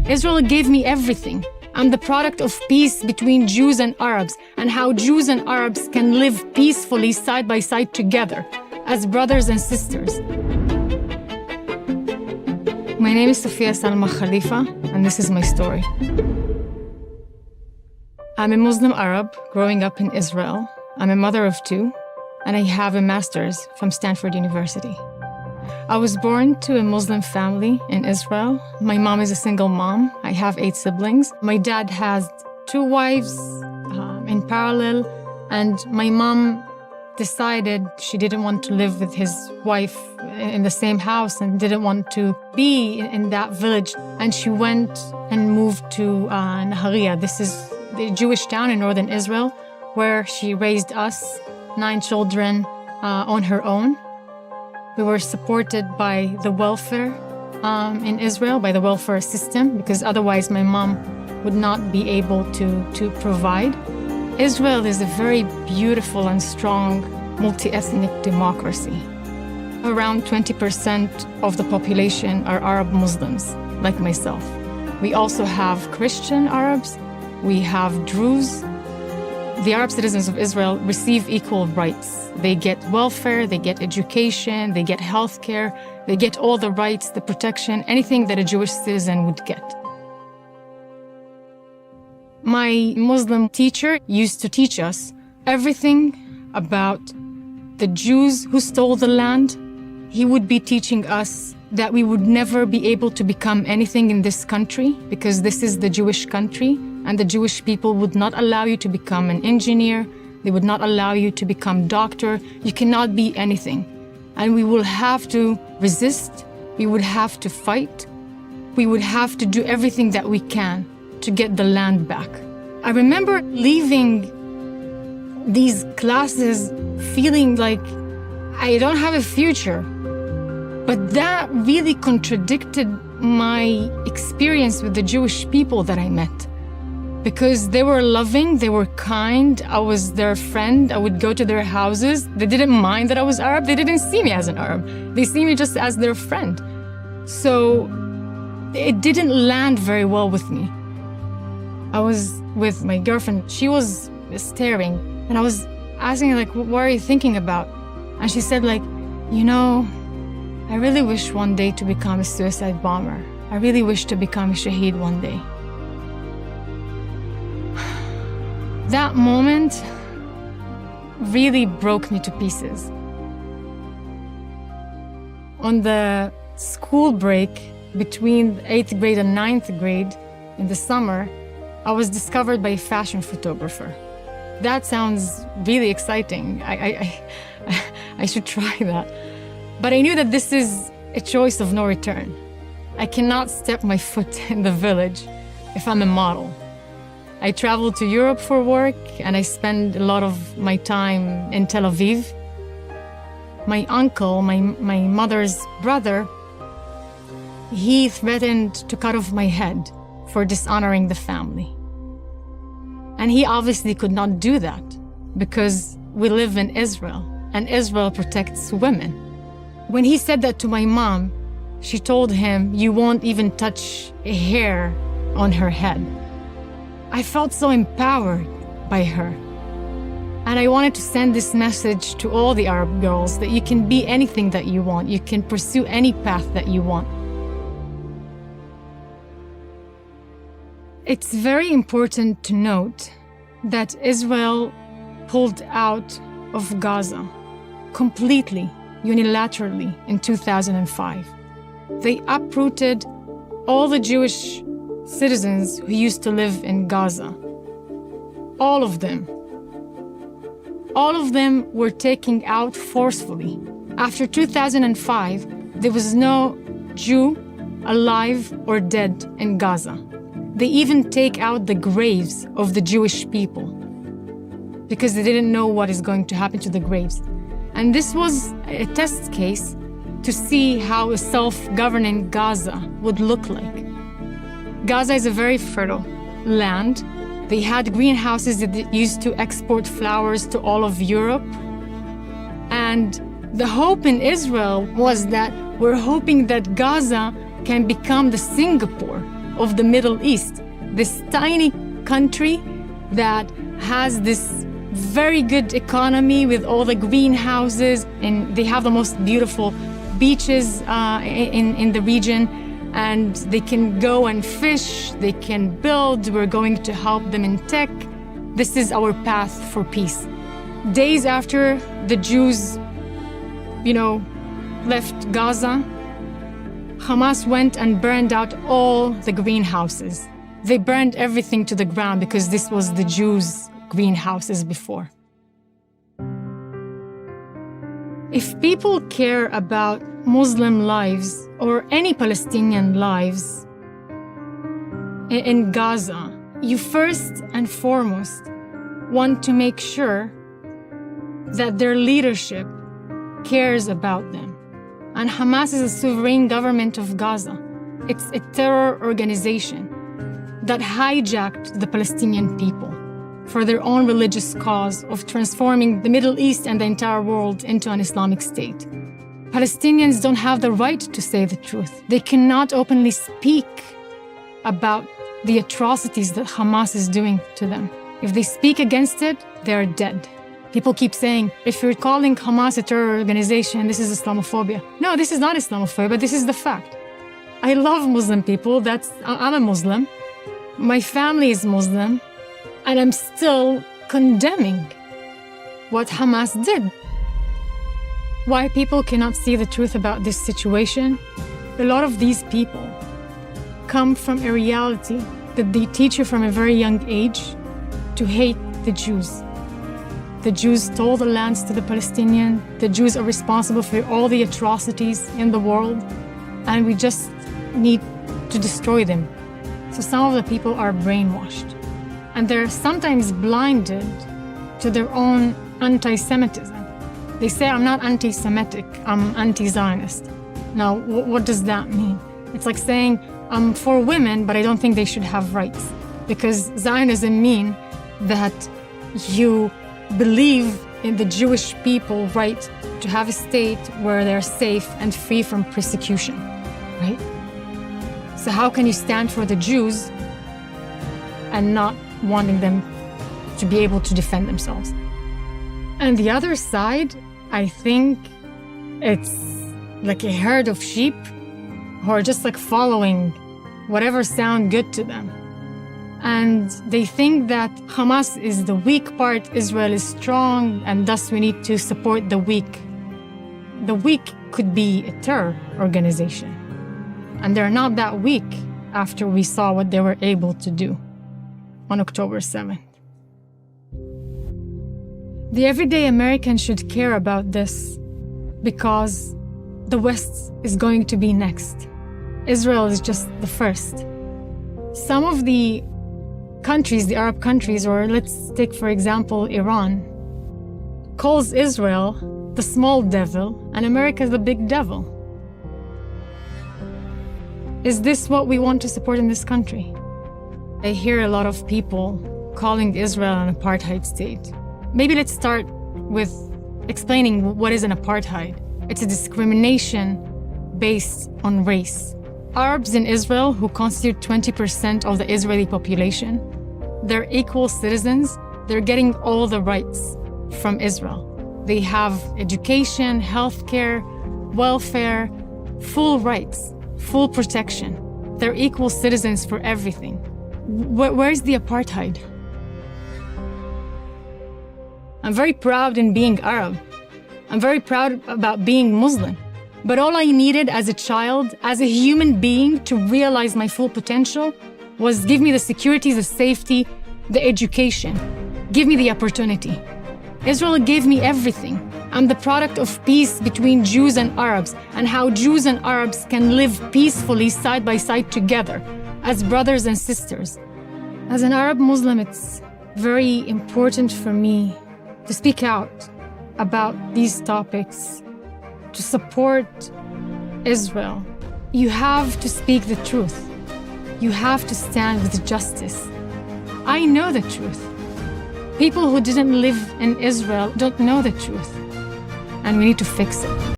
Israel gave me everything. I'm the product of peace between Jews and Arabs, and how Jews and Arabs can live peacefully side by side together as brothers and sisters. My name is Sophia Khalifa, and this is my story. I'm a Muslim Arab growing up in Israel. I'm a mother of two, and I have a master's from Stanford University. I was born to a Muslim family in Israel. My mom is a single mom. I have 8 siblings. My dad has 2 wives in parallel, and my mom decided she didn't want to live with his wife in the same house and didn't want to be in that village. And she went and moved to Nahariya. This is the Jewish town in northern Israel where she raised us, 9 children, on her own. We were supported by the welfare in Israel, by the welfare system, because otherwise my mom would not be able to provide. Israel is a very beautiful and strong multi-ethnic democracy. Around 20% of the population are Arab Muslims, like myself. We also have Christian Arabs, we have Druze. The Arab citizens of Israel receive equal rights. They get welfare, they get education, they get healthcare, they get all the rights, the protection, anything that a Jewish citizen would get. My Muslim teacher used to teach us everything about the Jews who stole the land. He would be teaching us that we would never be able to become anything in this country because this is the Jewish country, and the Jewish people would not allow you to become an engineer. They would not allow you to become doctor. You cannot be anything. And we will have to resist. We would have to fight. We would have to do everything that we can to get the land back. I remember leaving these classes feeling like I don't have a future. But that really contradicted my experience with the Jewish people that I met. Because they were loving, they were kind, I was their friend, I would go to their houses. They didn't mind that I was Arab, they didn't see me as an Arab. They see me just as their friend. So it didn't land very well with me. I was with my girlfriend, she was staring, and I was asking her, like, what are you thinking about? And she said, like, you know, I really wish one day to become a suicide bomber. I really wish to become a shaheed one day. That moment really broke me to pieces. On the school break between 8th grade and 9th grade in the summer, I was discovered by a fashion photographer. That sounds really exciting. I should try that. But I knew that this is a choice of no return. I cannot step my foot in the village if I'm a model. I travel to Europe for work, and I spend a lot of my time in Tel Aviv. My uncle, my mother's brother, he threatened to cut off my head for dishonoring the family. And he obviously could not do that because we live in Israel, and Israel protects women. When he said that to my mom, she told him, "You won't even touch a hair on her head." I felt so empowered by her. And I wanted to send this message to all the Arab girls that you can be anything that you want. You can pursue any path that you want. It's very important to note that Israel pulled out of Gaza completely, unilaterally in 2005. They uprooted all the Jewish citizens who used to live in Gaza. All of them. All of them were taken out forcefully. After 2005, there was no Jew alive or dead in Gaza. They even take out the graves of the Jewish people because they didn't know what is going to happen to the graves. And this was a test case to see how a self-governing Gaza would look like. Gaza is a very fertile land. They had greenhouses that used to export flowers to all of Europe. And the hope in Israel was that we're hoping that Gaza can become the Singapore of the Middle East. This tiny country that has this very good economy with all the greenhouses, and they have the most beautiful beaches in the region, and they can go and fish, they can build, we're going to help them in tech. This is our path for peace. Days after the Jews, left Gaza, Hamas went and burned out all the greenhouses. They burned everything to the ground because this was the Jews' greenhouses before. If people care about Muslim lives or any Palestinian lives in Gaza, you first and foremost want to make sure that their leadership cares about them. And Hamas is a sovereign government of Gaza. It's a terror organization that hijacked the Palestinian people for their own religious cause of transforming the Middle East and the entire world into an Islamic state. Palestinians don't have the right to say the truth. They cannot openly speak about the atrocities that Hamas is doing to them. If they speak against it, they're dead. People keep saying, if you're calling Hamas a terror organization, this is Islamophobia. No, this is not Islamophobia, this is the fact. I love Muslim people, I'm a Muslim. My family is Muslim, and I'm still condemning what Hamas did. Why people cannot see the truth about this situation? A lot of these people come from a reality that they teach you from a very young age to hate the Jews. The Jews stole the lands to the Palestinians. The Jews are responsible for all the atrocities in the world, and we just need to destroy them. So some of the people are brainwashed, and they're sometimes blinded to their own anti-Semitism. They say, I'm not anti-Semitic, I'm anti-Zionist. Now, what does that mean? It's like saying, I'm for women, but I don't think they should have rights. Because Zionism means that you believe in the Jewish people's right to have a state where they're safe and free from persecution, right? So how can you stand for the Jews and not wanting them to be able to defend themselves? And the other side, I think it's like a herd of sheep who are just like following whatever sound good to them. And they think that Hamas is the weak part, Israel is strong, and thus we need to support the weak. The weak could be a terror organization. And they're not that weak after we saw what they were able to do on October 7th. The everyday American should care about this because the West is going to be next. Israel is just the first. Some of the countries, the Arab countries, or let's take for example Iran, calls Israel the small devil and America the big devil. Is this what we want to support in this country? I hear a lot of people calling Israel an apartheid state. Maybe let's start with explaining what is an apartheid. It's a discrimination based on race. Arabs in Israel, who constitute 20% of the Israeli population, they're equal citizens. They're getting all the rights from Israel. They have education, healthcare, welfare, full rights, full protection. They're equal citizens for everything. Where's the apartheid? I'm very proud in being Arab. I'm very proud about being Muslim. But all I needed as a child, as a human being, to realize my full potential was give me the security, the safety, the education. Give me the opportunity. Israel gave me everything. I'm the product of peace between Jews and Arabs, and how Jews and Arabs can live peacefully side by side together as brothers and sisters. As an Arab Muslim, it's very important for me to speak out about these topics, to support Israel. You have to speak the truth. You have to stand with justice. I know the truth. People who didn't live in Israel don't know the truth. And we need to fix it.